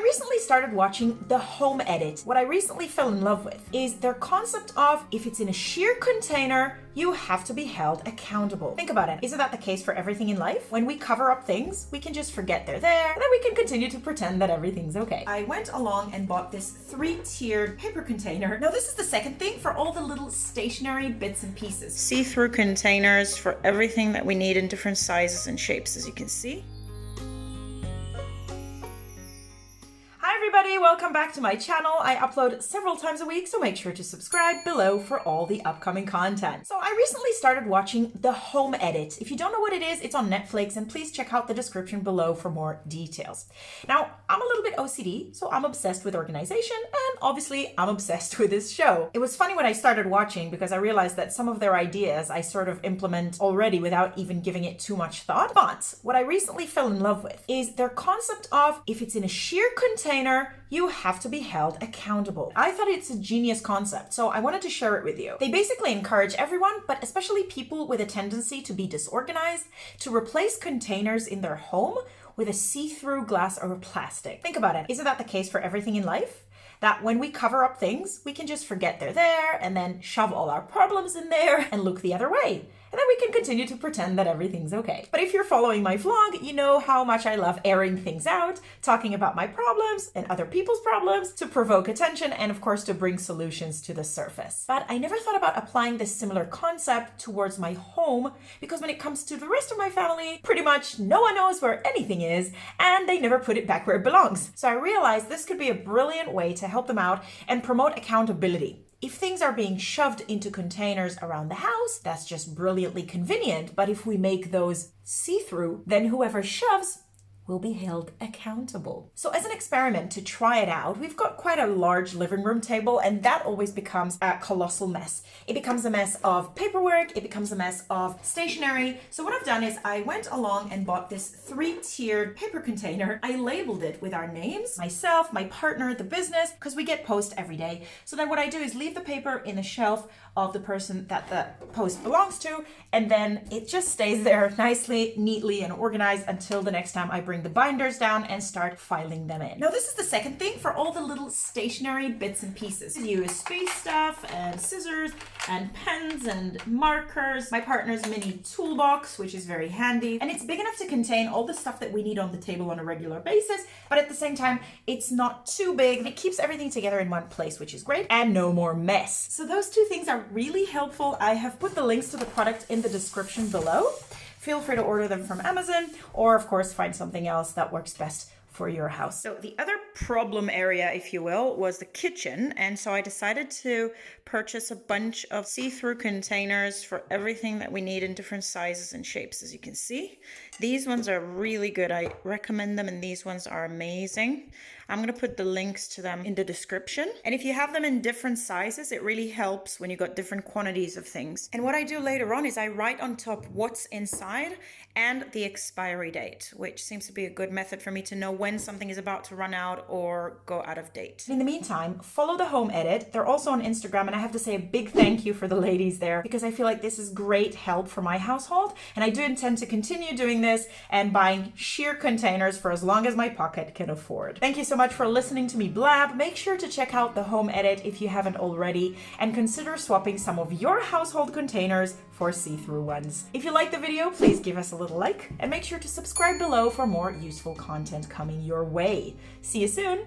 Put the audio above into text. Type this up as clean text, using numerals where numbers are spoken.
I recently started watching The Home Edit. What I recently fell in love with is their concept of if it's in a sheer container, you have to be held accountable. Think about it. Isn't that the case for everything in life? When we cover up things, we can just forget they're there, and then we can continue to pretend that everything's okay. I went along and bought this 3-tiered paper container. Now this is the second thing for all the little stationery bits and pieces. See-through containers for everything that we need in different sizes and shapes, as you can see. Hi everybody, welcome back to my channel. I upload several times a week, so make sure to subscribe below for all the upcoming content. So I recently started watching The Home Edit. If you don't know what it is, it's on Netflix, and please check out the description below for more details. Now, I'm a little bit OCD, so I'm obsessed with organization, and obviously I'm obsessed with this show. It was funny when I started watching because I realized that some of their ideas I sort of implement already without even giving it too much thought. But what I recently fell in love with is their concept of if it's in a sheer container, you have to be held accountable. I thought it's a genius concept, so I wanted to share it with you. They basically encourage everyone, but especially people with a tendency to be disorganized, to replace containers in their home with a see-through glass or plastic. Think about it. Isn't that the case for everything in life? That when we cover up things, we can just forget they're there and then shove all our problems in there and look the other way. And then we can continue to pretend that everything's okay. But if you're following my vlog, you know how much I love airing things out, talking about my problems and other people's problems to provoke attention and of course to bring solutions to the surface. But I never thought about applying this similar concept towards my home because when it comes to the rest of my family, pretty much no one knows where anything is and they never put it back where it belongs. So I realized this could be a brilliant way to help them out and promote accountability. If things are being shoved into containers around the house, that's just brilliantly convenient. But if we make those see-through, then whoever shoves will be held accountable. So as an experiment to try it out, we've got quite a large living room table, and that always becomes a colossal mess. It becomes a mess of paperwork, it becomes a mess of stationery. So what I've done is I went along and bought this 3-tiered paper container. I labeled it with our names, myself, my partner, the business, because we get post every day. So then what I do is leave the paper in the shelf of the person that the post belongs to, and then it just stays there nicely, neatly, and organized until the next time I bring the binders down and start filing them in. Now this is the second thing for all the little stationery bits and pieces. USB stuff and scissors and pens and markers, my partner's mini toolbox, which is very handy, and it's big enough to contain all the stuff that we need on the table on a regular basis, but at the same time it's not too big and it keeps everything together in one place, which is great, and no more mess. So those two things are really helpful. I have put the links to the product in the description below. Feel free to order them from Amazon or of course find something else that works best for your house. So the other problem area, if you will, was the kitchen. And so I decided to purchase a bunch of see-through containers for everything that we need in different sizes and shapes, as you can see. These ones are really good. I recommend them, and these ones are amazing. I'm going to put the links to them in the description. And if you have them in different sizes, it really helps when you got different quantities of things. And what I do later on is I write on top what's inside and the expiry date, which seems to be a good method for me to know when something is about to run out or go out of date. In the meantime, follow The Home Edit. They're also on Instagram, and I have to say a big thank you for the ladies there because I feel like this is great help for my household, and I do intend to continue doing this and buying sheer containers for as long as my pocket can afford. Thank you so much for listening to me blab. Make sure to check out The Home Edit if you haven't already, and consider swapping some of your household containers for see-through ones. If you like the video, please give us a little like and make sure to subscribe below for more useful content coming your way. See you soon.